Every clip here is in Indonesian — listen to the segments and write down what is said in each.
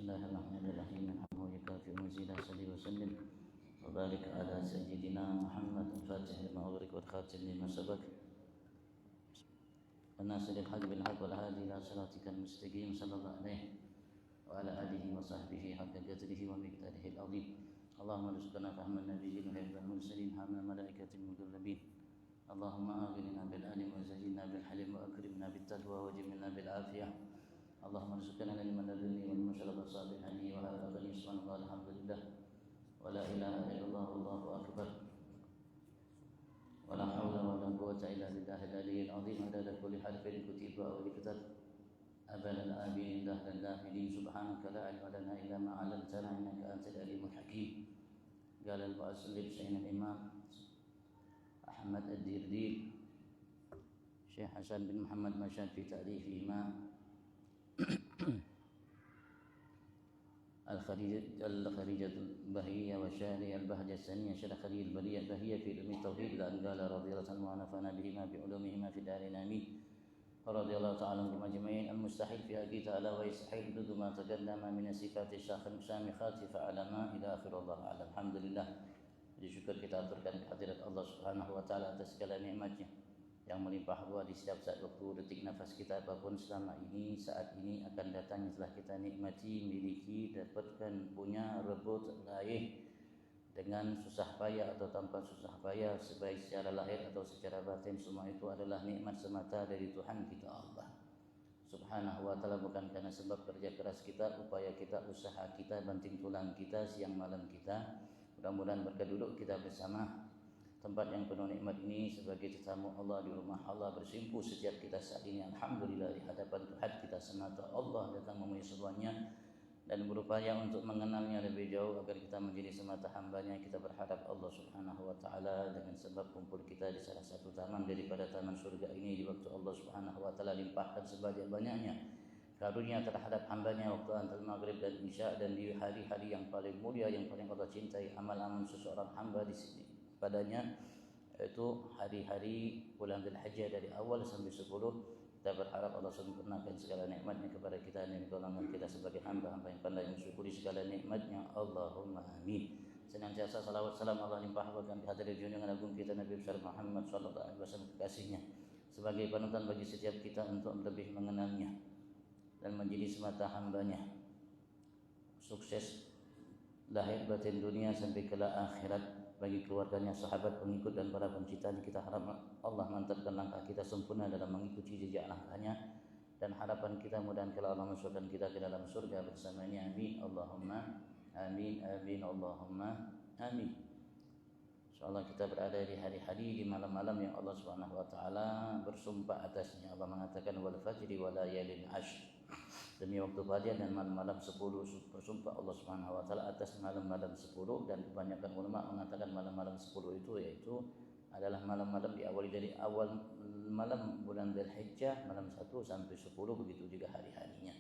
Bismillahirrahmanirrahim. Alhamdulillahi wa salli wa sallim wa barik ala sayyidina Muhammad al-Fatih lima ughliq wal khatim lima sabaq. An-nasiril haqq bil haqq wal hadi ila siratikal mustaqim sallallahu alaihi wa ala alihi wa sahbihi haqqa qadrihi wa miqdarihi al-azim. Allahumma rizqna fahman nabiyyin wa hifdzal mursalin hamma malaikatil muqarrabin. Allahumma aghnina bil alim wa zayyinna bil halim wa akrimna bit taqwa wa jimilna bil afiyah. Allahumma rizqna ilman ladunni wa mashallah salihani wa hafadhani subhanallah alhamdulillah wa la ilaha illallah wallahu akbar wa la hawla wa la quwwata illa billahil aliyyil azim adada kulli harfin kutiba wa diktat abadal abidin dahran dahilin subhanaka la ilma lana illa ma 'allamtana innaka antal alimul hakim. Qala al-mu'allif sayyidina al-imam Ahmad ad-Dirdi Syekh Hasan bin Muhammad Mashad fi ta'rifi ma الخريجة البهية وشارع البهجة السنية شرح خليل البرية البهية في علم التوحيد لأن قال رضي الله عنه ونفعنا بهما بعلومهما في دارنا آمين رضي الله تعالى عنهم أجمعين. المستحيل في حقه تعالى ويستحيل ضد ما تقدم من صفات الشامخات فعلى ما إلى آخر الله أعلم. الحمد لله. Jadi syukur kita aturkan kehadirat Allah Subhanahu wa taala atas segala nikmatnya yang melimpah ruah di setiap saat waktu detik nafas kita apapun selama ini saat ini akan datang setelah kita nikmati, miliki, dapatkan, punya, rebut, raih dengan susah payah atau tanpa susah payah, sebaik secara lahir atau secara batin, semua itu adalah nikmat semata dari Tuhan kita Allah Subhanahu wa taala, bukan karena sebab kerja keras kita, upaya kita, usaha kita, banting tulang kita, siang malam kita. Mudah-mudahan berkat duduk kita bersama tempat yang penuh nikmat ini sebagai tetamu Allah di rumah Allah bersimpuh setiap kita saat ini. Alhamdulillah di hadapan Tuhan kita semata Allah datang memenuhi seruannya dan berupaya untuk mengenalnya lebih jauh agar kita menjadi semata hambanya. Kita berharap Allah Subhanahu wa taala dengan sebab kumpul kita di salah satu taman daripada taman surga ini di waktu Allah Subhanahu wa taala limpahkan sebanyak-banyaknya karunia terhadap hambanya waktu antara maghrib dan isya, dan di hari-hari yang paling mulia yang paling Allah cintai amal-amal seseorang hamba di sini padanya, yaitu hari-hari bulan Dzulhijjah dari awal sampai 10. Kita berharap Allah sempurnakan segala nikmatnya kepada kita dan golongan kita sebagai hamba-hamba yang pandai mensyukuri segala nikmatnya. Allahumma amin. Senantiasa salawat salam Allah limpahkan kehadirat junjungan agung kita Nabi besar Muhammad sallallahu alaihi wasallam kekasihnya sebagai panutan bagi setiap kita untuk lebih mengenalnya dan menjadi semata hambanya. Sukses lahir batin dunia sampai kelak akhirat bagi keluarganya, sahabat, pengikut dan para pencintanya. Kita harap Allah mantapkan langkah kita sempurna dalam mengikuti jejak langkahnya, dan harapan kita mudah-mudahan kalau Allah masukkan kita ke dalam surga bersamanya. Amin. Allahumma amin. Amin. Allahumma amin. Insyaallah kita berada di hari-hari, di malam-malam yang Allah Subhanahu wa taala bersumpah atasnya. Allah mengatakan wal fajri wa layalin ashr, demi waktu fajar dan malam-malam 10, bersumpah Allah Subhanahu wa taala atas malam-malam 10, dan kebanyakan ulama mengatakan malam-malam 10 itu yaitu adalah malam-malam diawali dari awal malam bulan Dzulhijjah, malam 1 sampai 10, begitu juga hari-harinya.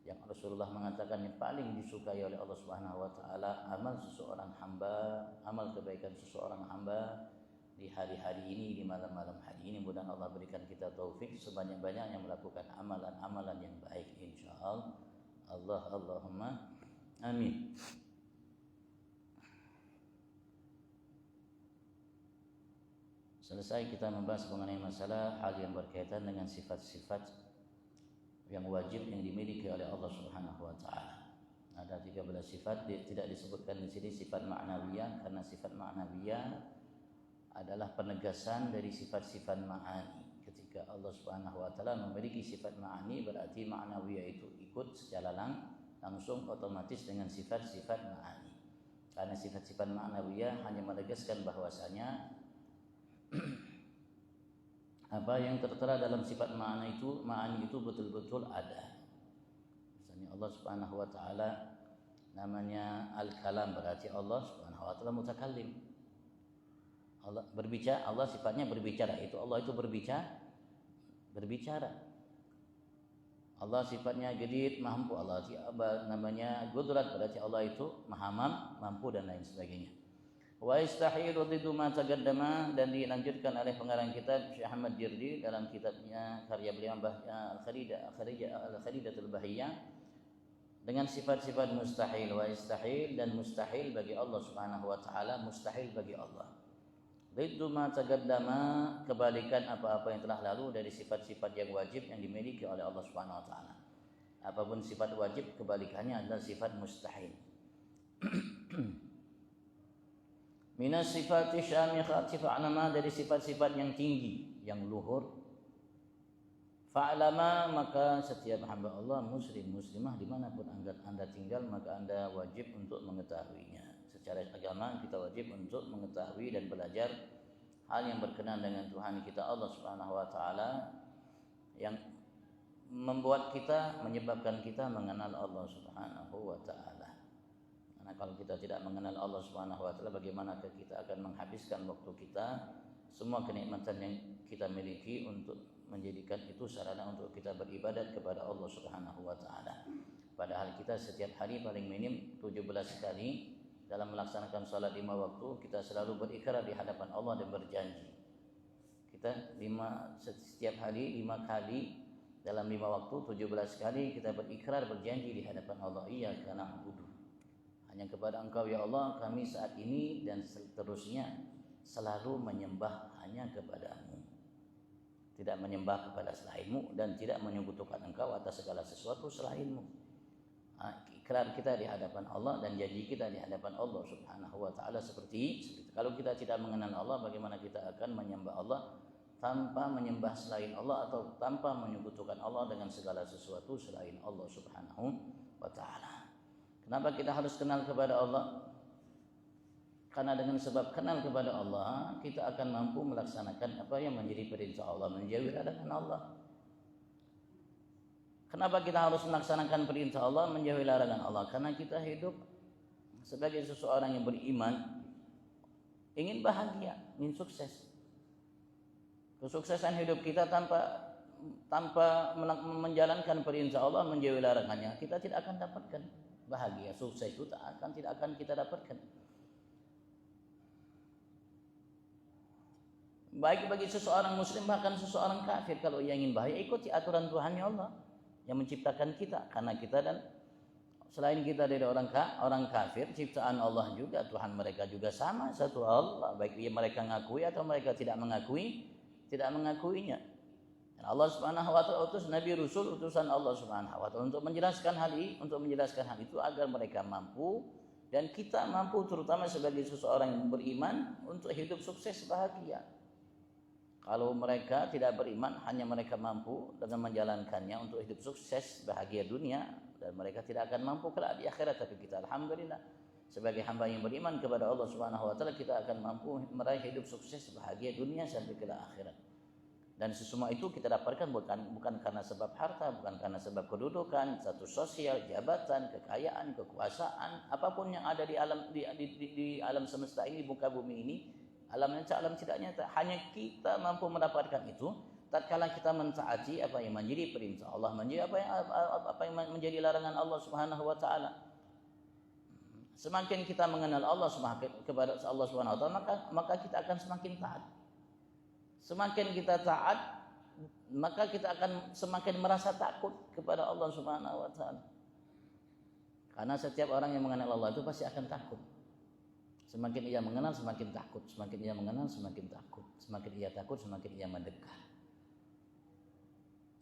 Yang Rasulullah mengatakan yang paling disukai oleh Allah Subhanahu wa taala amal seseorang hamba, amal kebaikan seseorang hamba di hari-hari ini, di malam-malam hari ini. Mudah-mudahan Allah berikan kita taufik sebanyak-banyaknya melakukan amalan-amalan yang baik insyaallah. Allahumma amin. Selesai kita membahas mengenai masalah hal yang berkaitan dengan sifat-sifat yang wajib yang dimiliki oleh Allah Subhanahu wa taala. Ada 13 sifat, tidak disebutkan di sini sifat ma'nawiyah karena sifat ma'nawiyah adalah penegasan dari sifat-sifat ma'ani. Ketika Allah Subhanahu wa taala memiliki sifat ma'ani, berarti ma'nawiyah itu ikut secara langsung otomatis dengan sifat-sifat ma'ani. Karena sifat-sifat ma'nawiyah hanya menegaskan bahwasanya apa yang tertera dalam sifat ma'ani itu betul-betul ada. Misalnya Allah Subhanahu wa taala namanya Al-Kalam, berarti Allah Subhanahu wa taala mutakallim. Allah berbicara, Allah sifatnya berbicara, itu Allah itu berbicara. Allah sifatnya Qadir, mampu. Allah namanya Qudrat, berarti Allah itu maha mampu dan lain sebagainya. Wa istahilu dhiddu ma taqaddama, dan dilanjutkan oleh pengarang kitab Syekh Ahmad Dirdi dalam kitabnya karya beliau Al-Kharidatul Bahiyah dengan sifat-sifat mustahil wa istahil, dan mustahil bagi Allah Subhanahu wa taala, mustahil bagi Allah. Riddu ma taqaddama, kebalikan apa-apa yang telah lalu dari sifat-sifat yang wajib yang dimiliki oleh Allah Subhanahu wa taala. Apapun sifat wajib, kebalikannya adalah sifat mustahil. Minas sifati syamikhati fa'lama, dari sifat-sifat yang tinggi, yang luhur. Fa'lama, maka setiap hamba Allah muslim muslimah dimanapun anda tinggal, maka anda wajib untuk mengetahuinya. Secara agama kita wajib untuk mengetahui dan belajar hal yang berkenaan dengan Tuhan kita Allah Subhanahu wa taala, yang membuat kita, menyebabkan kita mengenal Allah Subhanahu wa taala. Karena kalau kita tidak mengenal Allah Subhanahu wa taala, bagaimanakah kita akan menghabiskan waktu kita, semua kenikmatan yang kita miliki untuk menjadikan itu sarana untuk kita beribadat kepada Allah Subhanahu wa taala. Padahal kita setiap hari paling minim 17 kali dalam melaksanakan salat 5 waktu, kita selalu berikrar di hadapan Allah dan berjanji. Kita setiap hari 5 kali dalam 5 waktu, 17 kali kita berikrar, berjanji di hadapan Allah, iyyaka na'budu, hanya kepada Engkau ya Allah kami saat ini dan seterusnya selalu menyembah hanya kepadamu, tidak menyembah kepada selainmu dan tidak menyekutukan Engkau atas segala sesuatu selainmu. Ikrar kita di hadapan Allah dan janji kita di hadapan Allah Subhanahu wa taala seperti kalau kita tidak mengenal Allah, bagaimana kita akan menyembah Allah tanpa menyembah selain Allah atau tanpa menyekutukan Allah dengan segala sesuatu selain Allah Subhanahu wa taala. Kenapa kita harus kenal kepada Allah? Karena dengan sebab kenal kepada Allah, kita akan mampu melaksanakan apa yang menjadi perintah Allah, menjauhi larangan Allah. Kenapa kita harus melaksanakan perintah Allah, menjauhi larangan Allah? Karena kita hidup sebagai seseorang yang beriman, ingin bahagia, ingin sukses. Kesuksesan hidup kita tanpa menjalankan perintah Allah, menjauhi larangannya, kita tidak akan dapatkan bahagia. Sukses itu tidak akan kita dapatkan. Baik bagi seseorang muslim, bahkan seseorang kafir, kalau ia ingin bahagia, ikuti aturan Tuhan ya Allah yang menciptakan kita. Karena kita dan selain kita dari orang kafir, ciptaan Allah juga, Tuhan mereka juga sama, satu Allah. Baik mereka mengakui atau mereka tidak mengakuinya. Dan Allah Subhanahu wa taala utus nabi rasul, utusan Allah Subhanahu wa taala untuk menjelaskan hal itu agar mereka mampu dan kita mampu, terutama sebagai seseorang yang beriman, untuk hidup sukses bahagia. Kalau mereka tidak beriman, hanya mereka mampu dengan menjalankannya untuk hidup sukses bahagia dunia, dan mereka tidak akan mampu kelak di akhirat. Tapi kita alhamdulillah sebagai hamba yang beriman kepada Allah Subhanahu wa taala, kita akan mampu meraih hidup sukses bahagia dunia sampai ke akhirat. Dan semua itu kita dapatkan bukan karena sebab harta, bukan karena sebab kedudukan, status sosial, jabatan, kekayaan, kekuasaan, apapun yang ada di alam semesta ini, muka bumi ini. Alam tidak nyata, hanya kita mampu mendapatkan itu tatkala kita mentaati apa yang menjadi perintah Allah, menjadi apa yang menjadi larangan Allah Subhanahu wa taala. Semakin kita mengenal Allah kepada Allah Subhanahu wa taala, maka kita akan semakin taat. Semakin kita taat, maka kita akan semakin merasa takut kepada Allah Subhanahu wa taala. Karena setiap orang yang mengenal Allah itu pasti akan takut. Semakin ia mengenal, semakin takut. Semakin ia mengenal, semakin takut. Semakin ia takut, semakin ia mendekat.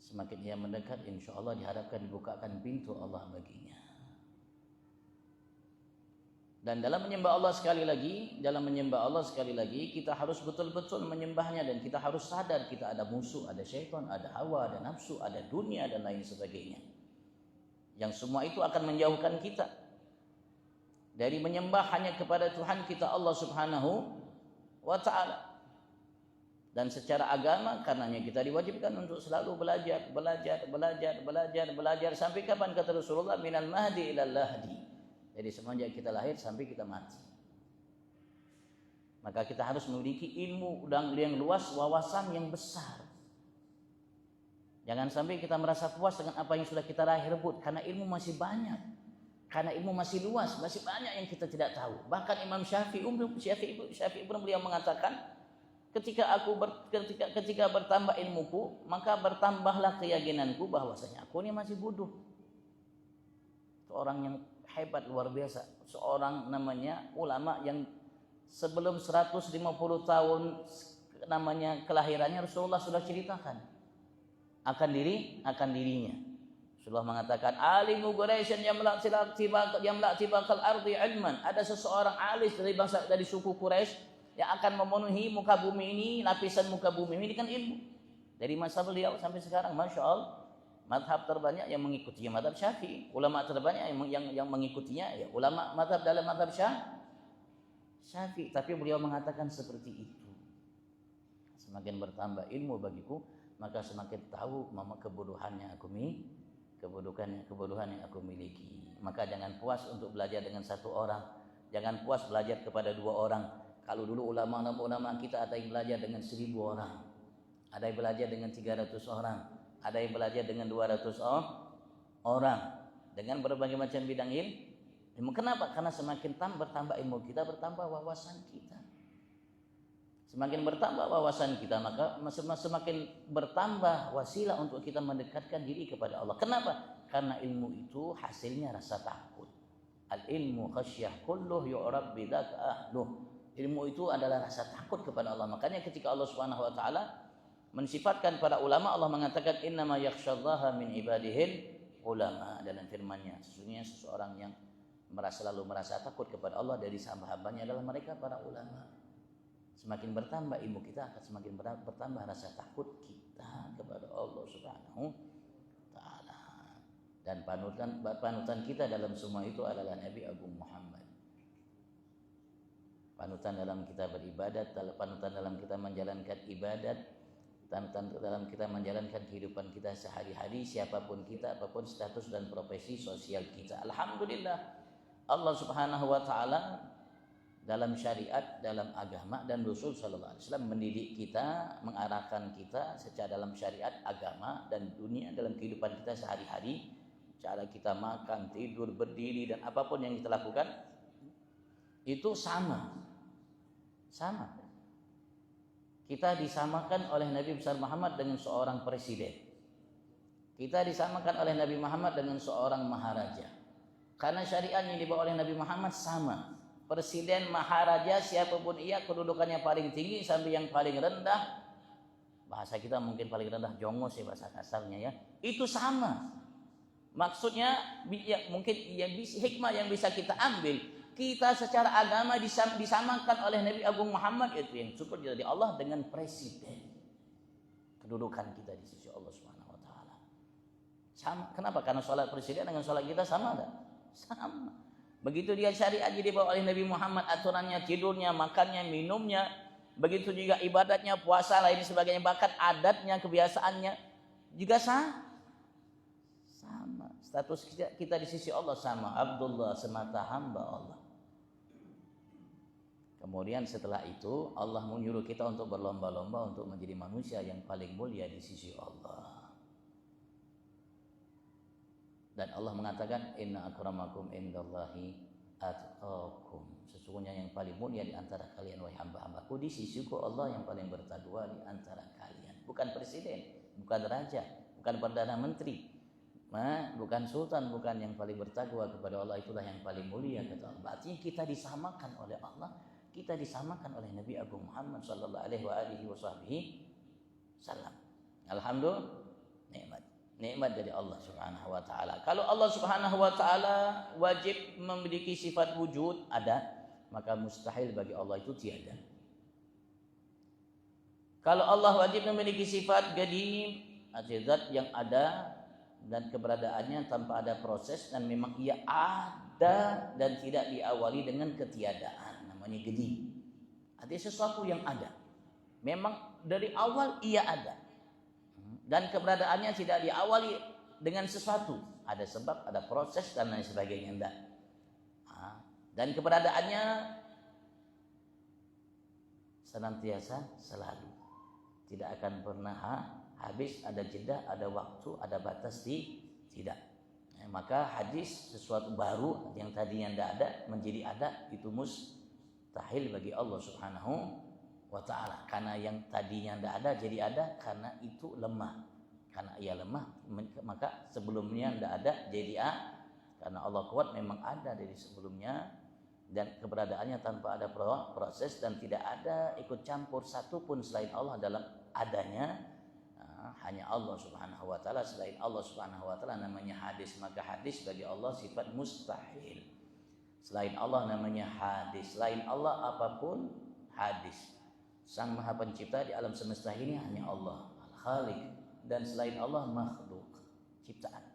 Semakin ia mendekat, insya Allah diharapkan dibukakan pintu Allah baginya. Dan dalam menyembah Allah sekali lagi, kita harus betul-betul menyembahnya, dan kita harus sadar kita ada musuh, ada syaitan, ada hawa, ada nafsu, ada dunia, dan lain sebagainya. Yang semua itu akan menjauhkan kita dari menyembah hanya kepada Tuhan kita Allah Subhanahu wa taala. Dan secara agama, karenanya kita diwajibkan untuk selalu belajar sampai kapan, kata Rasulullah, minal mahdi ilal lahdi. Jadi semenjak kita lahir sampai kita mati. Maka kita harus memiliki ilmu yang luas, wawasan yang besar. Jangan sampai kita merasa puas dengan apa yang sudah kita raih rebut, karena ilmu masih banyak. Karena ilmu masih luas, masih banyak yang kita tidak tahu. Bahkan Imam Syafi'i pun beliau mengatakan, ketika bertambah ilmuku, maka bertambahlah keyakinanku bahwasanya aku ini masih bodoh. seorang yang hebat luar biasa, seorang namanya ulama yang sebelum 150 tahun namanya kelahirannya Rasulullah sudah ceritakan akan dirinya. Rasulullah mengatakan alimu Quraisy yang mela'tibakal ardi ilman. Ada seseorang alis dari suku Quraisy yang akan memenuhi muka bumi ini, lapisan muka bumi ini dengan ilmu. Dari masa beliau sampai sekarang, masya Allah, madhab terbanyak yang mengikutinya madhab Syafi'i, ulama terbanyak yang mengikutinya ya ulama madhab dalam madhab Syafi'i. Tapi beliau mengatakan seperti itu. Semakin bertambah ilmu bagiku, maka semakin tahu kebodohan yang aku miliki. Maka jangan puas untuk belajar dengan satu orang, jangan puas belajar kepada dua orang. Kalau dulu ulama kita ada yang belajar dengan 1000 orang, ada yang belajar dengan 300 orang, ada yang belajar dengan 200 orang, dengan berbagai macam bidang ilmu. Kenapa? Karena semakin bertambah ilmu kita, bertambah wawasan kita. Semakin bertambah wawasan kita, maka semakin bertambah wasilah untuk kita mendekatkan diri kepada Allah. Kenapa? Karena ilmu itu hasilnya rasa takut. Al-ilmu khasyah kulluh yu'rab bidzaka ahluh. Ilmu itu adalah rasa takut kepada Allah. Makanya ketika Allah Subhanahu wa taala mensifatkan para ulama, Allah mengatakan innama yakhsyallaha min ibadihil ulama, dalam firman-Nya. Sesungguhnya seseorang yang selalu merasa takut kepada Allah dari hamba-hambanya adalah mereka para ulama. Semakin bertambah ilmu kita, akan semakin bertambah rasa takut kita kepada Allah Subhanahu taala. Dan panutan kita dalam semua itu adalah Nabi Agung Muhammad. Panutan dalam kita beribadat, panutan dalam kita menjalankan ibadat, panutan dalam kita menjalankan kehidupan kita sehari-hari, siapapun kita, apapun status dan profesi sosial kita. Alhamdulillah, Allah Subhanahu wa taala dalam syariat, dalam agama dan Rasul sallallahu alaihi wasallam mendidik kita, mengarahkan kita secara dalam syariat, agama dan dunia, dalam kehidupan kita sehari-hari, cara kita makan, tidur, berdiri dan apapun yang kita lakukan itu sama. Kita disamakan oleh Nabi besar Muhammad dengan seorang presiden. Kita disamakan oleh Nabi Muhammad dengan seorang maharaja. Karena syariat yang dibawa oleh Nabi Muhammad sama. Presiden, maharaja, siapapun ia, kedudukannya paling tinggi sampai yang paling rendah, bahasa kita mungkin paling rendah jongos ya bahasa kasarnya ya, itu sama. Maksudnya mungkin hikmah yang bisa kita ambil, kita secara agama disamakan oleh Nabi Agung Muhammad, itu yang syukur dari Allah dengan presiden. Kedudukan kita di sisi Allah Subhanahu wa taala sama. Kenapa? Karena sholat presiden dengan sholat kita sama enggak? Sama. Begitu dia syariat dibawa oleh Nabi Muhammad, aturannya, tidurnya, makannya, minumnya, begitu juga ibadatnya, puasa, lain sebagainya, bahkan adatnya, kebiasaannya juga sama. Status kita di sisi Allah sama, Abdullah, semata hamba Allah. Kemudian setelah itu Allah menyuruh kita untuk berlomba-lomba untuk menjadi manusia yang paling mulia di sisi Allah. Dan Allah mengatakan inna akramakum indallahi atqakum. Sesungguhnya yang paling mulia di antara kalian wahai hamba-hambaku di sisiku Allah yang paling bertakwa di antara kalian. Bukan presiden, bukan raja, bukan perdana menteri, bukan sultan, bukan yang paling bertakwa kepada Allah, itulah yang paling mulia kata Allah. Artinya kita disamakan oleh Allah, kita disamakan oleh Nabi Agung Muhammad sallallahu alaihi wasallam. Alhamdulillah, nikmat dari Allah Subhanahu wa taala. Kalau Allah Subhanahu wa taala wajib memiliki sifat wujud, ada, maka mustahil bagi Allah itu tiada. Kalau Allah wajib memiliki sifat qadim, zat yang ada dan keberadaannya tanpa ada proses, dan memang ia ada dan tidak diawali dengan ketiadaan, namanya qadim. Artinya sesuatu yang ada. Memang dari awal ia ada. Dan keberadaannya tidak diawali dengan sesuatu, ada sebab, ada proses dan lain sebagainya. Dan keberadaannya senantiasa selalu, tidak akan pernah habis, ada jeda, ada waktu, ada batas tidak. Maka hadis sesuatu baru yang tadinya tidak ada menjadi ada, itu mustahil bagi Allah Subhanahu wa ta'ala. Karena yang tadinya tidak ada jadi ada, karena itu lemah. Karena ia lemah, maka sebelumnya tidak ada jadi Karena Allah kuat memang ada dari sebelumnya, dan keberadaannya tanpa ada proses, dan tidak ada ikut campur satupun selain Allah dalam adanya. Hanya Allah Subhanahu wa taala. Selain Allah Subhanahu wa taala namanya hadis, maka hadis bagi Allah sifat mustahil. Selain Allah namanya hadis. Selain Allah apapun hadis. Sang Maha Pencipta di alam semesta ini hanya Allah, Al-Khaliq, dan selain Allah makhluk, ciptaan.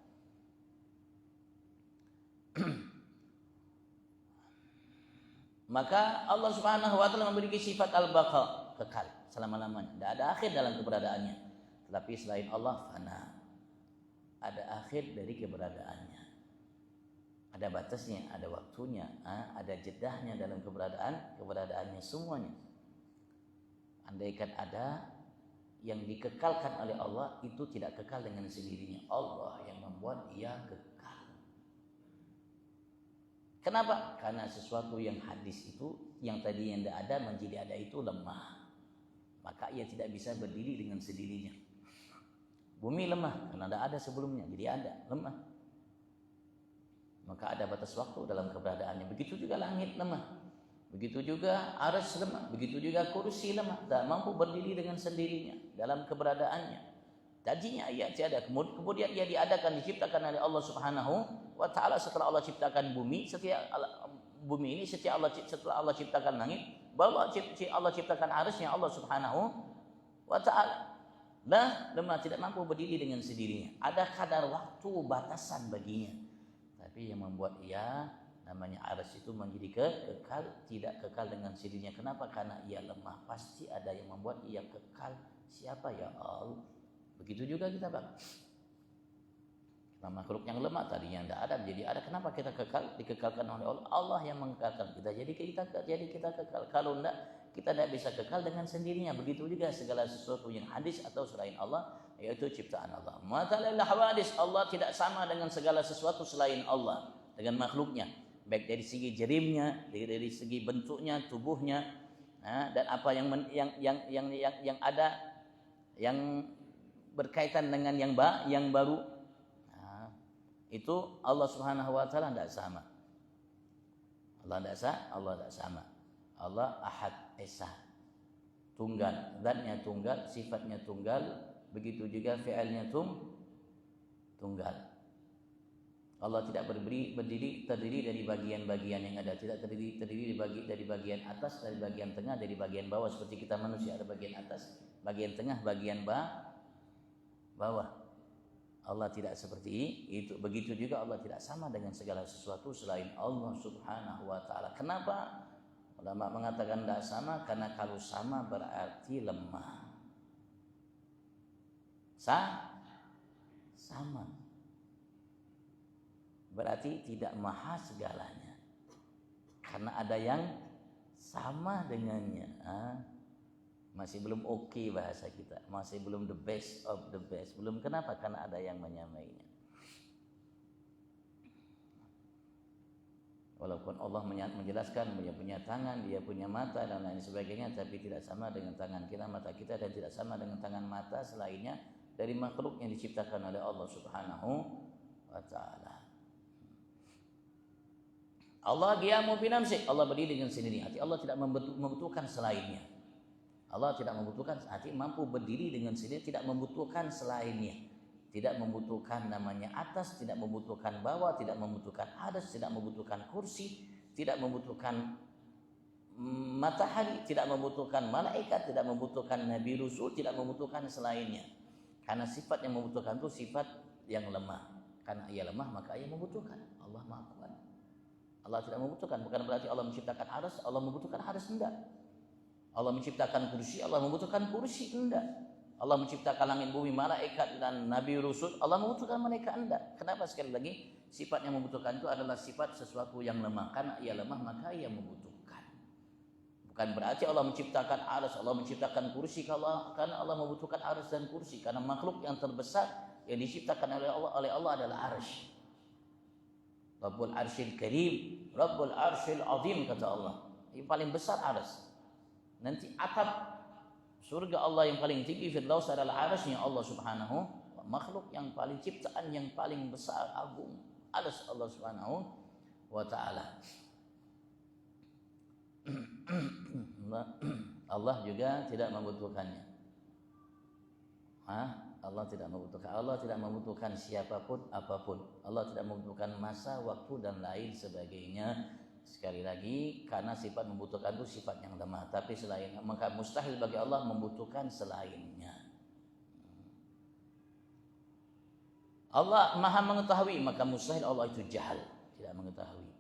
Maka Allah Subhanahu wa taala memiliki sifat al-baqa, kekal selama-lamanya. Tidak ada akhir dalam keberadaannya. Tetapi selain Allah fana. Ada akhir dari keberadaannya. Ada batasnya, ada waktunya, ada jedahnya dalam keberadaannya semuanya. Andaikan ada yang dikekalkan oleh Allah, itu tidak kekal dengan sendirinya. Allah yang membuat ia kekal. Kenapa? Karena sesuatu yang hadis itu, yang tadi yang tidak ada menjadi ada itu lemah. Maka ia tidak bisa berdiri dengan sendirinya. Bumi lemah karena tidak ada sebelumnya, jadi ada, lemah. Maka ada batas waktu dalam keberadaannya. Begitu juga langit lemah. Begitu juga arsy lemah, begitu juga kursi lemah, tak mampu berdiri dengan sendirinya dalam keberadaannya. Tadinya ia tiada, kemudian ia diadakan, diciptakan oleh Allah Subhanahu wa taala setelah Allah ciptakan bumi. Setelah Allah ciptakan langit, baru Allah ciptakan arsy-Nya Allah Subhanahu wa taala. Lemah, tidak mampu berdiri dengan sendirinya. Ada kadar waktu batasan baginya. Tapi yang membuat ia namanya arsy itu menjadi kekal, tidak kekal dengan sendirinya. Kenapa? Karena ia lemah. Pasti ada yang membuat ia kekal. Siapa? Ya Allah. Begitu juga kita, Bang. Nah, makhluk yang lemah tadinya tidak ada, jadi ada. Kenapa kita kekal? Dikekalkan oleh Allah. Allah yang mengekalkan kita. Jadi kita kekal. Kalau tidak, kita tidak bisa kekal dengan sendirinya. Begitu juga segala sesuatu yang hadis atau selain Allah, yaitu ciptaan Allah. Matalil hawadis, Allah tidak sama dengan segala sesuatu selain Allah, dengan makhluknya. Baik dari segi jerimnya, dari segi bentuknya, tubuhnya, dan apa yang ada yang berkaitan dengan yang baru, itu Allah Subhanahu wa taala tidak sama. Allah tidak sama. Allah Ahad, Esa, tunggal, zatnya tunggal, sifatnya tunggal, begitu juga fi'ilnya tunggal. Allah tidak terdiri dari bagian-bagian yang ada, tidak terdiri dari bagian atas, dari bagian tengah, dari bagian bawah. Seperti kita manusia ada bagian atas, bagian tengah, bagian bawah. Allah tidak seperti itu. Begitu juga Allah tidak sama dengan segala sesuatu selain Allah Subhanahu wa taala. Kenapa? Ulama mengatakan tidak sama karena kalau sama berarti lemah. Sama berarti tidak maha segalanya. Karena ada yang sama dengannya. Masih belum oke bahasa kita. Masih belum the best of the best. Belum, kenapa? Karena ada yang menyamainya. Walaupun Allah menjelaskan dia punya tangan, dia punya mata dan lain sebagainya, tapi tidak sama dengan tangan kita, mata kita, dan tidak sama dengan tangan mata selainnya dari makhluk yang diciptakan oleh Allah Subhanahu wa taala. Allah qiyamu bi nafsi, Allah berdiri dengan sendiri. Hati Allah tidak membutuhkan selainnya. Allah tidak membutuhkan, hati mampu berdiri dengan sendiri, tidak membutuhkan selainnya. Tidak membutuhkan namanya atas, tidak membutuhkan bawah, tidak membutuhkan atas, tidak membutuhkan kursi, tidak membutuhkan matahari, tidak membutuhkan malaikat, tidak membutuhkan nabi rasul, tidak membutuhkan selainnya. Karena sifat yang membutuhkan itu sifat yang lemah. Karena ia lemah maka ia membutuhkan. Allah Maha Kuat. Allah tidak membutuhkan, bukan berarti Allah menciptakan arsy, Allah membutuhkan arsy, enggak. Allah menciptakan kursi, Allah membutuhkan kursi, enggak. Allah menciptakan langit bumi, malaikat dan nabi rasul, Allah membutuhkan mereka, enggak. Kenapa? Sekali lagi, sifat yang membutuhkan itu adalah sifat sesuatu yang lemah. Karena ia lemah maka ia membutuhkan. Bukan berarti Allah menciptakan arsy, Allah menciptakan kursi karena Allah membutuhkan arsy dan kursi. Karena makhluk yang terbesar yang diciptakan oleh Allah adalah arsy. Rabbul Arsyil Karim, Rabbul Arsyil Azim, kata Allah. Yang paling besar arsy. Nanti atap surga Allah yang paling tinggi firdaus adalah arsy-Nya Allah Subhanahu wa makhluk yang paling ciptaan yang paling besar agung. Allah Subhanahu wa taala. Allah juga tidak membutuhkannya. Allah tidak membutuhkan siapapun apapun. Allah tidak membutuhkan masa, waktu dan lain sebagainya. Sekali lagi, karena sifat membutuhkan itu sifat yang lemah. Tapi selain, maka mustahil bagi Allah membutuhkan selainnya. Allah maha mengetahui, maka mustahil Allah itu jahal, tidak mengetahui.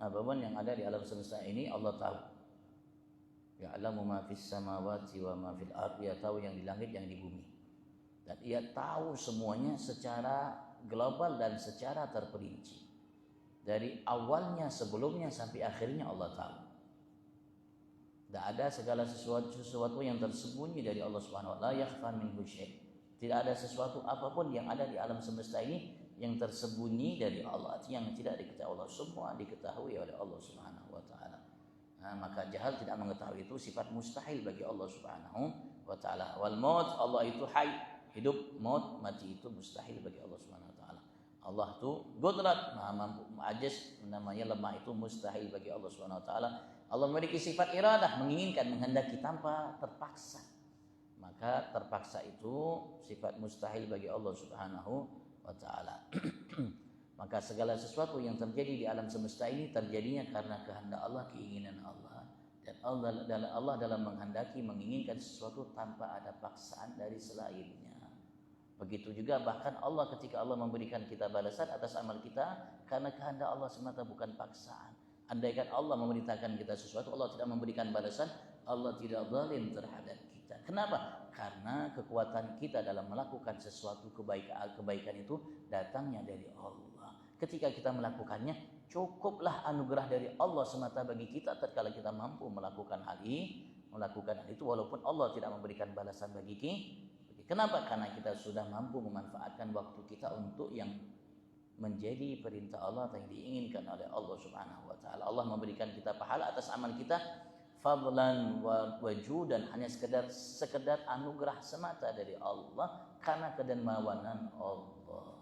Apapun yang ada di alam semesta ini Allah tahu. Ya'lamu ma fis samawati wa ma fil ardi, Dia tahu yang di langit, yang di bumi. Dan Ia tahu semuanya secara global dan secara terperinci. Dari awalnya, sebelumnya sampai akhirnya Allah tahu. Tidak ada segala sesuatu yang tersembunyi dari Allah Subhanahu wa taala, yakhfa minhu syai'. Tidak ada sesuatu apapun yang ada di alam semesta ini yang tersembunyi dari Allah, yang tidak diketahui Allah. Semua diketahui oleh Allah Subhanahu wa taala. Maka jahal, tidak mengetahui, itu sifat mustahil bagi Allah Subhanahu wa taala. Wal maut, Allah itu hayy, hidup, maut, mati, itu mustahil bagi Allah Subhanahu wa taala. Allah itu qudrat, maha mampu, ajiz, namanya lemah, itu mustahil bagi Allah Subhanahu wa taala. Allah memiliki sifat iradah, menginginkan, menghendaki tanpa terpaksa. Maka terpaksa itu sifat mustahil bagi Allah Subhanahu wa taala. Maka segala sesuatu yang terjadi di alam semesta ini terjadinya karena kehendak Allah, keinginan Allah. Dan Allah dalam menghendaki, menginginkan sesuatu tanpa ada paksaan dari selainnya. Begitu juga bahkan Allah, ketika Allah memberikan kita balasan atas amal kita karena kehendak Allah semata, bukan paksaan. Andaikan Allah memerintahkan kita sesuatu, Allah tidak memberikan balasan, Allah tidak zalim terhadap kita. Kenapa? Karena kekuatan kita dalam melakukan sesuatu kebaikan itu datangnya dari Allah. Ketika kita melakukannya, cukuplah anugerah dari Allah semata bagi kita tatkala kita mampu melakukan hal itu, walaupun Allah tidak memberikan balasan bagi kita. Kenapa? Karena kita sudah mampu memanfaatkan waktu kita untuk yang menjadi perintah Allah yang diinginkan oleh Allah Subhanahu wa taala. Allah memberikan kita pahala atas amal kita, fadlan wa wujudan, hanya sekedar anugerah semata dari Allah karena kedermawanan Allah.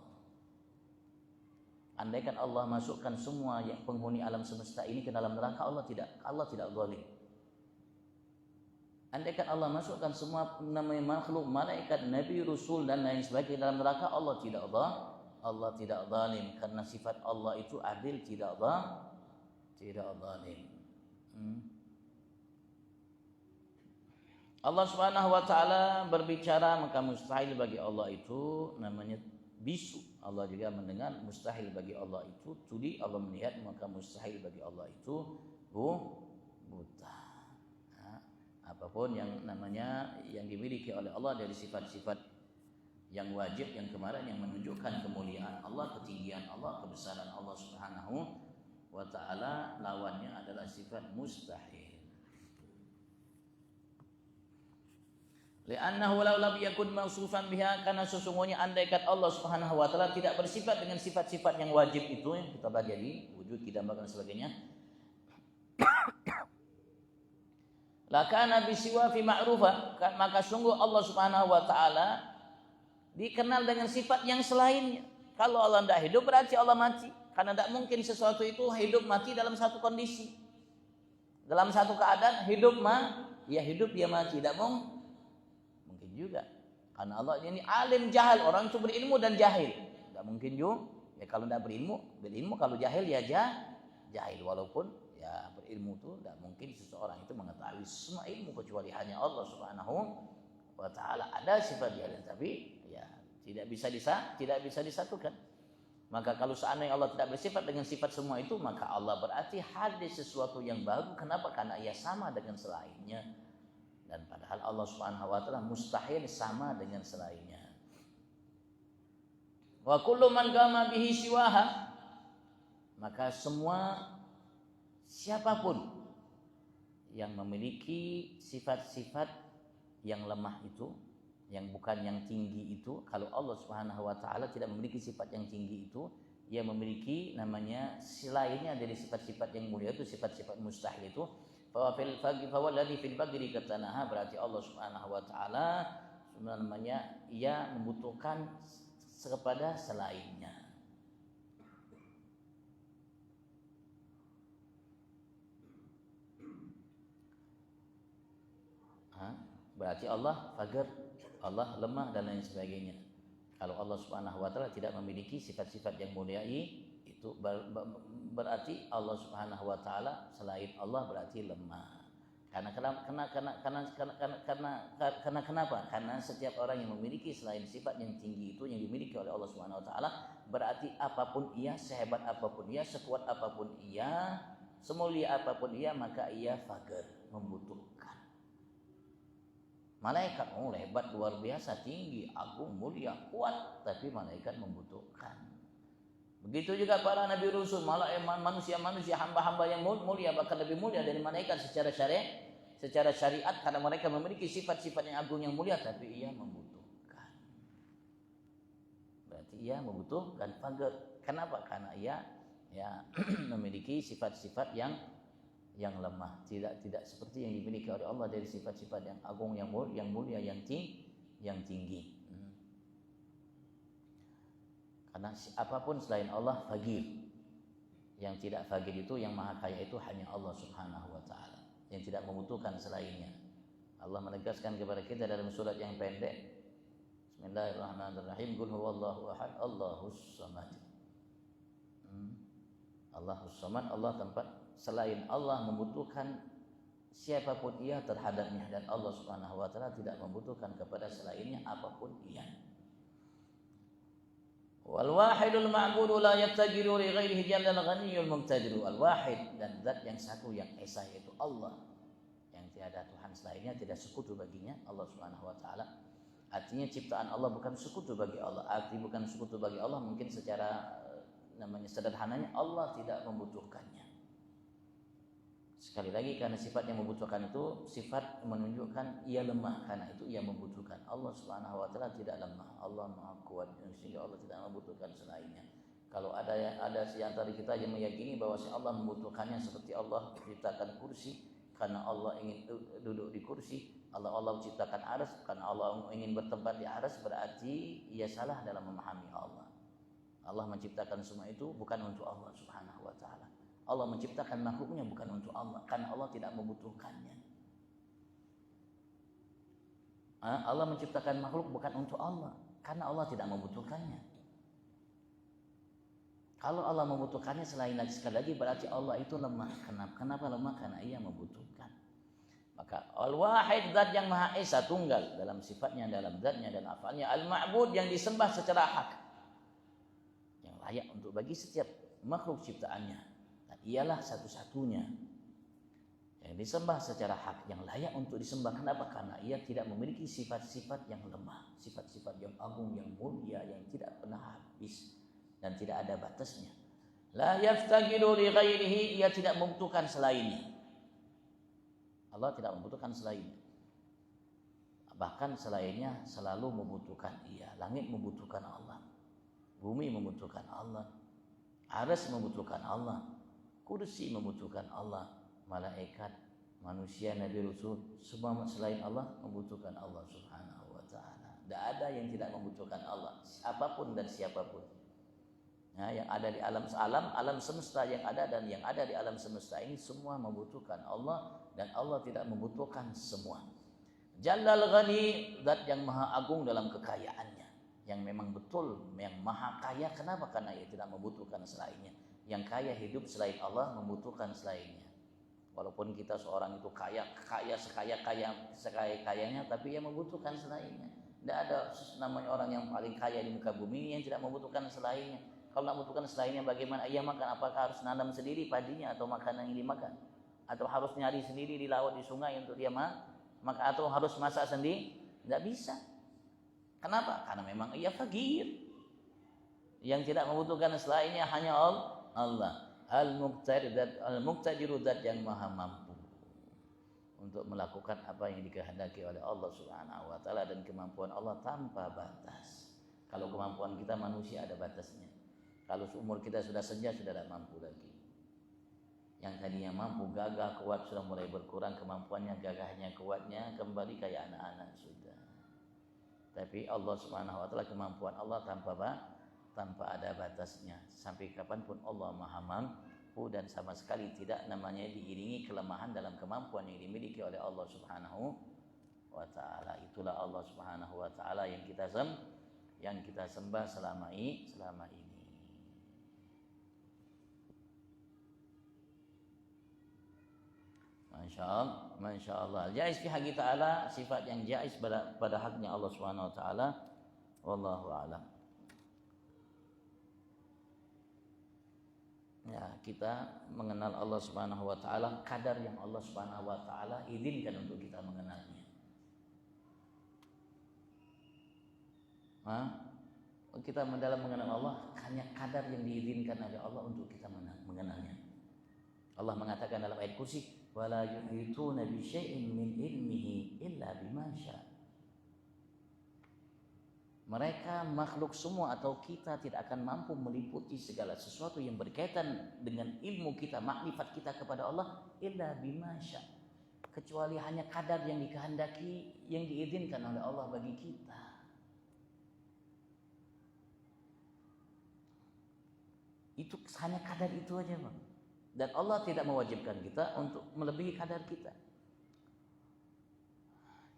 Andaikan Allah masukkan semua yang penghuni alam semesta ini ke dalam neraka, Allah tidak zalim. Andaikan Allah masukkan semua namanya makhluk, malaikat, nabi, rasul dan lain sebagainya dalam neraka, Allah tidak zalim, karena sifat Allah itu adil, tidak zalim. Allah Subhanahu wa taala berbicara, maka mustahil bagi Allah itu namanya bisu. Allah juga mendengar, mustahil bagi Allah itu tuli. Allah melihat, maka mustahil bagi Allah itu buta. Apapun yang namanya yang dimiliki oleh Allah dari sifat-sifat yang wajib, yang kemarin, yang menunjukkan kemuliaan Allah, ketinggian Allah, kebesaran Allah Subhanahu wa taala, lawannya adalah sifat mustahil. Li'annahu law lam yakun mausufan biha, karena sesungguhnya andaikan Allah Subhanahu wa taala tidak bersifat dengan sifat-sifat yang wajib itu yang kita pelajari, wujud, qidam dan sebagainya, lakana bisiwa fi ma'rufa, maka sungguh Allah Subhanahu wa taala dikenal dengan sifat yang selainnya. Kalau Allah tidak hidup berarti Allah mati, karena tidak mungkin sesuatu itu hidup mati dalam satu kondisi, dalam satu keadaan hidup hidup dia mati, tidak mungkin juga, karena Allah ini alim jahil, orang itu berilmu dan jahil, tidak mungkin juga. Ya kalau tidak berilmu, kalau jahil ya jahil, walaupun ya berilmu itu tidak mungkin seseorang itu mengetahui semua ilmu kecuali hanya Allah Subhanahu wa taala. Ada sifat dia, tapi ya tidak bisa disatukan. Maka kalau seandainya Allah tidak bersifat dengan sifat semua itu, maka Allah berarti hadis sesuatu yang baru. Kenapa? Karena ia sama dengan selainnya. Dan padahal Allah Subhanahu wa taala mustahil sama dengan selainnya. Wa kullu man qama bihi siwaha, maka semua siapapun yang memiliki sifat-sifat yang lemah itu, yang bukan yang tinggi itu, kalau Allah Subhanahu wa taala tidak memiliki sifat yang tinggi itu, ia memiliki namanya selainnya dari sifat-sifat yang mulia itu, sifat-sifat mustahil itu, fawalladzi fil bagri katanaha, berarti Allah Subhanahu wa taala namanya ia membutuhkan kepada selainnya. berarti Allah faqir, Allah lemah dan lain sebagainya. Kalau Allah Subhanahu wa taala tidak memiliki sifat-sifat yang mulia, itu berarti Allah Subhanahu wa taala selain Allah berarti lemah. Karena kenapa? Karena setiap orang yang memiliki selain sifat yang tinggi itu yang dimiliki oleh Allah Subhanahu wa taala, berarti apapun ia, sehebat apapun ia, sekuat apapun ia, semulia apapun ia, maka ia faqir, membutuhkan. Malaikat hebat, luar biasa, tinggi, agung, mulia, kuat, tapi malaikat membutuhkan. Begitu juga para nabi rasul, manusia-manusia, hamba-hamba yang mulia, bahkan lebih mulia dari malaikat secara syariat, karena mereka memiliki sifat-sifat yang agung yang mulia, tapi ia membutuhkan. Berarti ia membutuhkan faqir. Kenapa? Karena ia memiliki sifat-sifat yang lemah, tidak seperti yang dimiliki oleh Allah dari sifat-sifat yang agung, yang mulia, yang tinggi. Karena apapun selain Allah faqir. Yang tidak faqir itu, yang maha kaya itu hanya Allah Subhanahu wa taala, yang tidak membutuhkan selainnya. Allah menegaskan kepada kita dalam surat yang pendek, Bismillahirrahmanirrahim, Qul huwallahu ahad, Allahus samad. Allahus samad, Allah tempat selain Allah membutuhkan siapapun ia terhadapnya, dan Allah Subhanahu wa taala tidak membutuhkan kepada selainnya apapun ia. Wal wahidul ma'budu la yattajiru li ghairihi jallal ghaniyyul muqtadiru. Al wahid, dan zat yang satu yang esa, yaitu Allah, yang tiada Tuhan selainnya, tidak sekutu baginya, Allah Subhanahu wa taala. Artinya ciptaan Allah bukan sekutu bagi Allah. Arti bukan sekutu bagi Allah mungkin secara sederhananya, Allah tidak membutuhkannya. Sekali lagi, karena sifat yang membutuhkan itu sifat menunjukkan ia lemah, karena itu ia membutuhkan. Allah Subhanahu wa taala tidak lemah, Allah Maha Kuat, sehingga Allah tidak membutuhkan selainnya. Kalau ada di antara kita yang meyakini bahwa Allah membutuhkannya, seperti Allah menciptakan kursi karena Allah ingin duduk di kursi, Allah menciptakan arsy karena Allah ingin bertempat di arsy, berarti ia salah dalam memahami Allah. Allah menciptakan semua itu bukan untuk Allah Subhanahu wa taala. Allah menciptakan makhluknya bukan untuk Allah, karena Allah tidak membutuhkannya. Allah menciptakan makhluk bukan untuk Allah, karena Allah tidak membutuhkannya. Kalau Allah membutuhkannya, sekali lagi berarti Allah itu lemah. Kenapa lemah? Karena ia membutuhkan. Maka Al-Wahid, zat yang Maha Esa, tunggal dalam sifatnya, dalam zatnya dan afalnya. Al-Ma'bud, yang disembah secara hak, yang layak untuk bagi setiap makhluk ciptaannya. Ialah satu-satunya yang disembah secara hak, yang layak untuk disembah. Kenapa? Karena ia tidak memiliki sifat-sifat yang lemah, sifat-sifat yang agung, yang mulia, yang tidak pernah habis dan tidak ada batasnya. La yaftaqidu li ghairihi, ia tidak membutuhkan selainnya. Allah tidak membutuhkan selainnya. Bahkan selainnya selalu membutuhkan ia. Langit membutuhkan Allah, bumi membutuhkan Allah, arsy membutuhkan Allah, kursi membutuhkan Allah, malaikat, manusia, nabi, rasul, semua selain Allah membutuhkan Allah Subhanahu wa taala. Tidak ada yang tidak membutuhkan Allah, apapun dan siapapun. Yang ada di alam semesta yang ada dan yang ada di alam semesta ini semua membutuhkan Allah, dan Allah tidak membutuhkan semua. Jallal Ghani, zat yang maha agung dalam kekayaannya, yang memang betul yang maha kaya. Kenapa? Karena ia tidak membutuhkan selainnya. Yang kaya hidup selain Allah membutuhkan selainnya. Walaupun kita seorang itu kaya sekaya-kayanya, tapi ia membutuhkan selainnya. Tidak ada namanya orang yang paling kaya di muka bumi yang tidak membutuhkan selainnya. Kalau tidak membutuhkan selainnya, bagaimana ia makan? Apakah harus nanam sendiri padinya atau makanan yang dimakan? Atau harus nyari sendiri di laut, di sungai untuk dia makan? Atau harus masak sendiri? Tidak bisa. Kenapa? Karena memang ia faqir. Yang tidak membutuhkan selainnya hanya Allah. Al-Muqtadiru, zat yang maha mampu untuk melakukan apa yang dikehendaki oleh Allah Subhanahu wa taala, dan kemampuan Allah tanpa batas. Kalau kemampuan kita manusia ada batasnya. Kalau umur kita sudah senja, sudah tidak mampu lagi. Yang tadinya mampu, gagah, kuat, sudah mulai berkurang kemampuannya, gagahnya, kuatnya, kembali kayak anak-anak sudah. Tapi Allah Subhanahu wa taala, kemampuan Allah tanpa ada batasnya. Sampai kapanpun Allah maha mampu, dan sama sekali tidak namanya diiringi kelemahan dalam kemampuan yang dimiliki oleh Allah Subhanahu wa taala. Itulah Allah Subhanahu wa taala yang kita sembah selama ini. Masya Allah. Jaiz fi haqi ta'ala, sifat yang jaiz pada haknya Allah Subhanahu wa taala. Wallahu a'lam. Ya, kita mengenal Allah Subhanahu wa taala kadar yang Allah Subhanahu wa taala izinkan untuk kita mengenalnya. Kita dalam mengenal Allah hanya kadar yang diizinkan oleh Allah untuk kita mengenalnya. Allah mengatakan dalam ayat kursi, wala yuhituna bi syai'in min ilmihi illa bima syaa. Mereka makhluk semua atau kita tidak akan mampu meliputi segala sesuatu yang berkaitan dengan ilmu kita, makrifat kita kepada Allah illa bima syaa, kecuali hanya kadar yang dikehendaki, yang diizinkan oleh Allah bagi kita. Itu hanya kadar itu aja, Bang. Dan Allah tidak mewajibkan kita untuk melebihi kadar kita.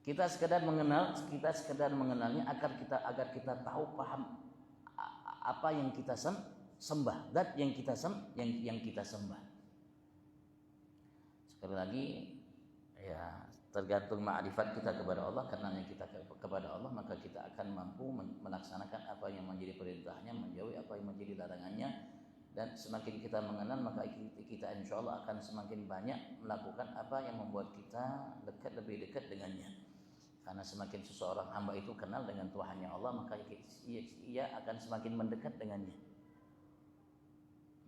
Kita sekedar mengenalnya agar kita tahu paham apa yang kita sembah, zat yang kita sembah. Sekali lagi, ya tergantung ma'rifat kita kepada Allah, kenalnya kita kepada Allah, maka kita akan mampu melaksanakan apa yang menjadi perintahnya, menjauhi apa yang menjadi larangannya. Dan semakin kita mengenal, maka kita insya Allah akan semakin banyak melakukan apa yang membuat kita lebih dekat dengannya. Karena semakin seseorang hamba itu kenal dengan Tuhannya Allah, maka ia akan semakin mendekat dengannya.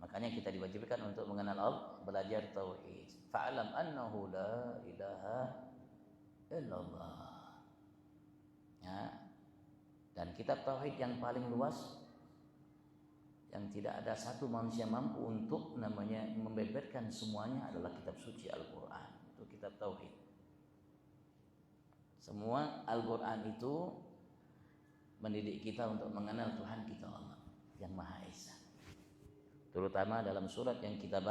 Makanya kita diwajibkan untuk mengenal Allah, belajar tauhid. Fa'alam annahu la ilaha illallah. Ya. Dan kitab tauhid yang paling luas, yang tidak ada satu manusia mampu untuk membeberkan semuanya adalah kitab suci Al-Quran. Itu kitab tauhid. Semua Al-Quran itu mendidik kita untuk mengenal Tuhan kita Allah yang Maha Esa. Terutama dalam surat yang kita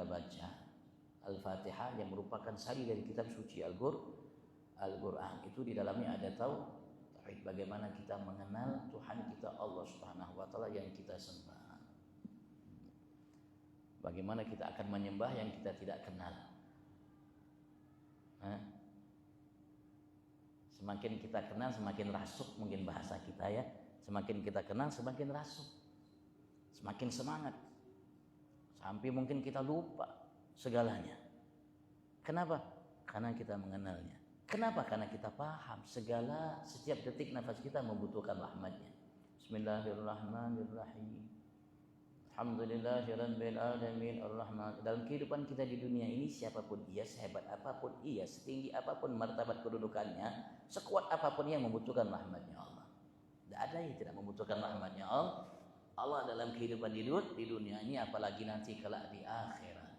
baca, Al-Fatihah, yang merupakan sari dari kitab suci Al-Quran. Itu di dalamnya ada tauhid, bagaimana kita mengenal Tuhan kita Allah Subhanahu wa taala yang kita sembah. Bagaimana kita akan menyembah yang kita tidak kenal. Semakin kita kenal semakin rasuk, mungkin bahasa kita ya. Semakin kita kenal semakin rasuk. Semakin semangat. Sampai mungkin kita lupa segalanya. Kenapa? Karena kita mengenalnya. Kenapa? Karena kita paham setiap detik nafas kita membutuhkan rahmatnya. Bismillahirrahmanirrahim. Alhamdulillahirabbil alamin arrahman. Dalam kehidupan kita di dunia ini, siapapun ia, sehebat apapun ia, setinggi apapun martabat kedudukannya, sekuat apapun ia, membutuhkan rahmatnya Allah. Tidak ada yang tidak membutuhkan rahmatnya Allah dalam kehidupan di dunia ini, apalagi nanti kelak di akhirat.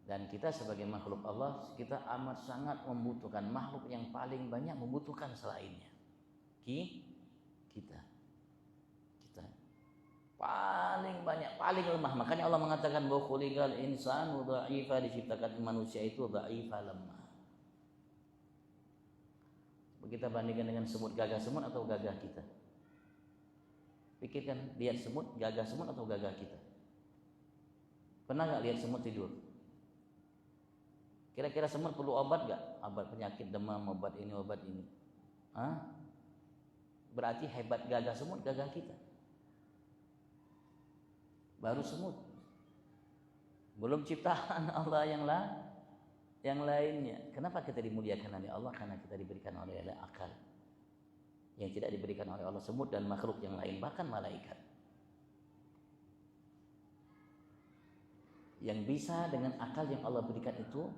Dan kita sebagai makhluk Allah, kita amat sangat membutuhkan, makhluk yang paling banyak membutuhkan selainnya. Kita paling banyak, paling lemah. Makanya Allah mengatakan bahwa khuliqal insanu dha'ifa, diciptakan manusia itu dha'ifa, lemah. Kita bandingkan dengan semut, gagah semut atau gagah kita? Pikirkan, lihat semut, gagah semut atau gagah kita? Pernah gak lihat semut tidur? Kira-kira semut perlu obat gak? Obat penyakit demam, obat ini. Berarti hebat gagah semut, gagah kita. Baru semut. Belum ciptaan Allah yang lainnya. Kenapa kita dimuliakan oleh Allah? Karena kita diberikan oleh akal. Yang tidak diberikan oleh Allah semut dan makhluk yang lain, bahkan malaikat. Yang bisa dengan akal yang Allah berikan itu,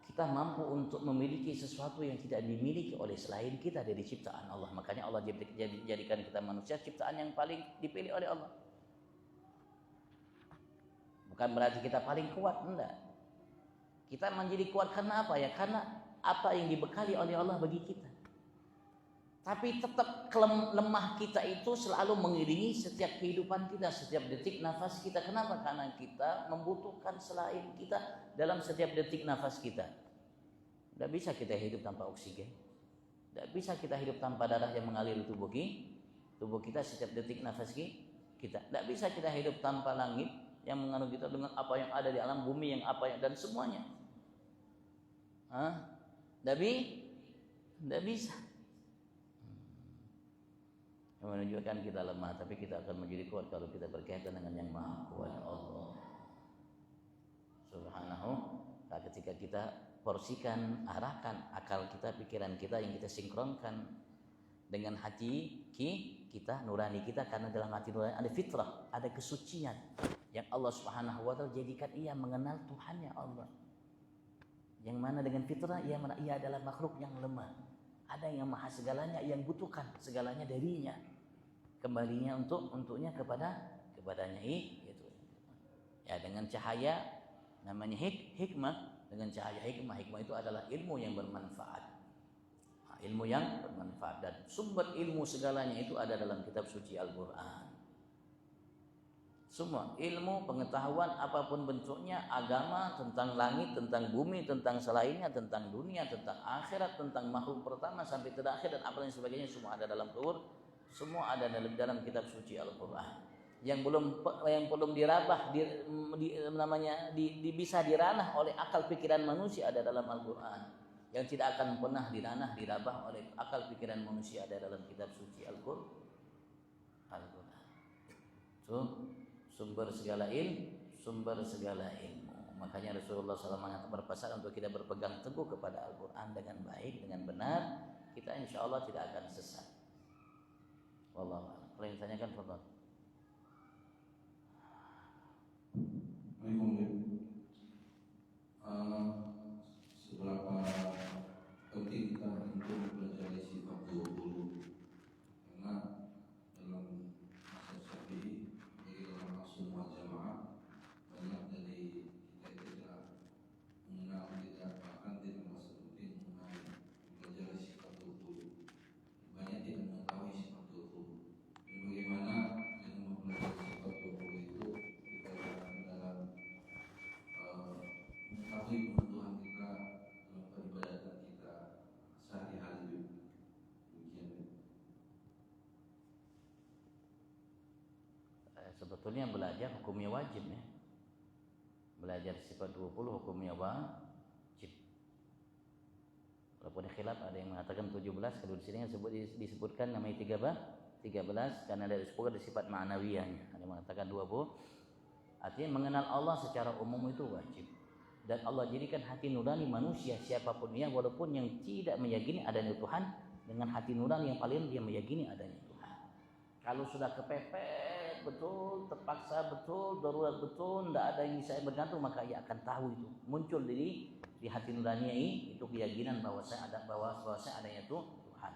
kita mampu untuk memiliki sesuatu yang tidak dimiliki oleh selain kita dari ciptaan Allah. Makanya Allah jadikan kita manusia ciptaan yang paling dipilih oleh Allah. Bukan berarti kita paling kuat, enggak. Kita menjadi kuat karena apa ya? Karena apa yang dibekali oleh Allah bagi kita. Tapi tetap lemah kita itu selalu mengiringi setiap kehidupan kita, setiap detik nafas kita. Kenapa? Karena kita membutuhkan selain kita dalam setiap detik nafas kita. Tidak bisa kita hidup tanpa oksigen. Tidak bisa kita hidup tanpa darah yang mengalir di tubuh kita setiap detik nafas kita. Tidak bisa kita hidup tanpa langit yang mengandung kita dengan apa yang ada di alam bumi yang apa yang dan semuanya. Tidak bisa. Menunjukkan kita lemah, tapi kita akan menjadi kuat kalau kita berkaitan dengan yang Maha Kuat Allah Subhanahu. Nah, ketika kita porsikan, arahkan akal kita, pikiran kita yang kita sinkronkan dengan hati kita, nurani kita, karena dalam hati nurani ada fitrah, ada kesucian yang Allah Subhanahu wa taala jadikan ia mengenal Tuhannya Allah. Yang mana dengan fitrah ia adalah makhluk yang lemah. Ada yang maha segalanya, yang butuhkan segalanya darinya. Kembalinya untuknya kepadanya itu. Ya, dengan cahaya namanya hikmah, dengan cahaya hikmah itu adalah ilmu yang bermanfaat. Nah, ilmu yang bermanfaat dan sumber ilmu segalanya itu ada dalam kitab suci Al-Qur'an. Semua ilmu, pengetahuan apapun bentuknya, agama, tentang langit, tentang bumi, tentang selainnya, tentang dunia, tentang akhirat, tentang makhluk pertama sampai terakhir dan apa lain sebagainya, semua ada dalam semua ada dalam kitab suci Al-Qur'an. Yang belum dirabah bisa diranah oleh akal pikiran manusia ada dalam Al-Qur'an. Yang tidak akan pernah dirabah oleh akal pikiran manusia ada dalam kitab suci Al-Qur'an. Itu sumber segala ilmu. Makanya Rasulullah SAW berpesan untuk kita berpegang teguh kepada Al-Quran dengan baik, dengan benar. Kita insya Allah tidak akan sesat. Wallahu a'lam. Kalau yang ditanyakan, fadhal. Seberapa penting kita untuk belajar sifat 20? Karena dalam masa Syafi'i dalam semua jamaah banyak dari kita tidak mengenal, bahkan tidak merasa penting mengenal belajar sifat 20. Banyak tidak mengetahui sifat 20. Dan bagaimana dengan mempelajari sifat 20 itu kita dalam mengetahui kebutuhan kita dalam peribadatan kita sehari-hari. Sebetulnya belajar hukumnya wajib ya. Belajar sifat 20 hukumnya wajib. Walaupun khilaf, ada yang mengatakan 17, kalau di sini disebutkan namanya 13 karena ada disebutkan di sifat ma'nawiyahnya. Ada yang mengatakan 20. Artinya mengenal Allah secara umum itu wajib. Dan Allah jadikan hati nurani manusia siapapun ia, walaupun yang tidak meyakini adanya Tuhan, dengan hati nurani yang paling dia meyakini adanya Tuhan. Kalau sudah kepepet betul, terpaksa betul, darurat betul, tidak ada yang bisa bergantung, maka ia akan tahu itu. Muncul di hati nurani itu keyakinan bahwa saya adanya Tuhan.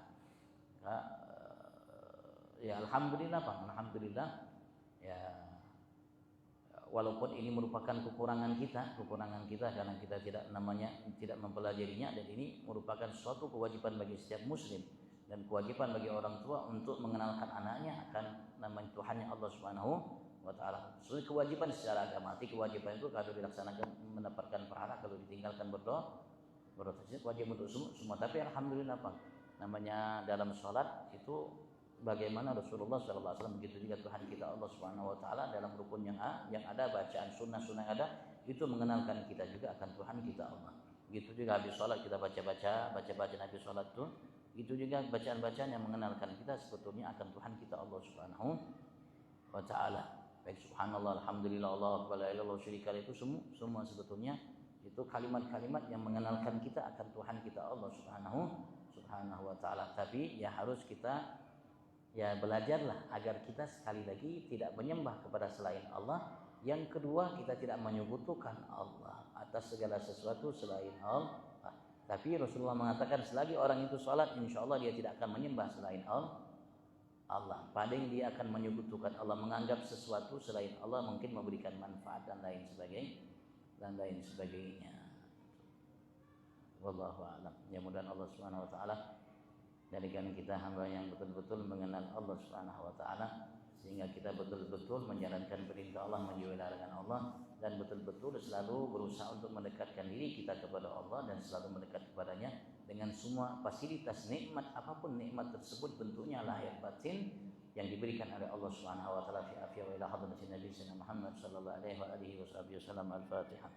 Ya alhamdulillah Pak, alhamdulillah. Ya walaupun ini merupakan kekurangan kita karena kita tidak mempelajarinya, dan ini merupakan suatu kewajiban bagi setiap muslim dan kewajiban bagi orang tua untuk mengenalkan anaknya akan namanya Tuhannya Allah Subhanahu wa taala. Sesuai kewajiban secara agama. Kewajiban itu kalau dilaksanakan mendapatkan pahala, kalau ditinggalkan berdosa wajib untuk semua. Tapi alhamdulillah Pak, namanya dalam sholat itu bagaimana Rasulullah SAW, begitu juga Tuhan kita Allah Subhanahu wa taala dalam rukun yang ada, bacaan sunnah yang ada itu mengenalkan kita juga akan Tuhan kita Allah. Begitu juga habis sholat kita baca habis sholat itu, itu juga bacaan-bacaan yang mengenalkan kita sebetulnya akan Tuhan kita Allah Subhanahu wa taala. Baik subhanallah, alhamdulillah, Allahu akbar, la ilaha illallah, syarika itu semua sebetulnya itu kalimat-kalimat yang mengenalkan kita akan Tuhan kita Allah Subhanahu wa taala. Tapi ya harus kita belajarlah agar kita sekali lagi tidak menyembah kepada selain Allah. Yang kedua, kita tidak menyekutukan Allah atas segala sesuatu selain Allah. Tapi Rasulullah mengatakan selagi orang itu sholat, insya Allah dia tidak akan menyembah selain Allah. Paling dia akan menyekutukan Allah, menganggap sesuatu selain Allah mungkin memberikan manfaat dan lain sebagainya. Wallahu a'lam. Ya mudah Allah Subhanahu wa taala Jadikan kita hamba yang betul-betul mengenal Allah Subhanahu wa taala, sehingga kita betul-betul menjalankan perintah Allah, menjauhi larangan Allah, dan betul-betul selalu berusaha untuk mendekatkan diri kita kepada Allah dan selalu mendekat kepadanya dengan semua fasilitas nikmat, apapun nikmat tersebut bentuknya lahir batin yang diberikan oleh Allah Subhanahu wa taala fi afiyah wa ila hadratin Nabi sallallahu Muhammad sallallahu alaihi wasallam. Al-Fatihah.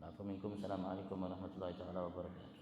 Assalamualaikum warahmatullahi wabarakatuh.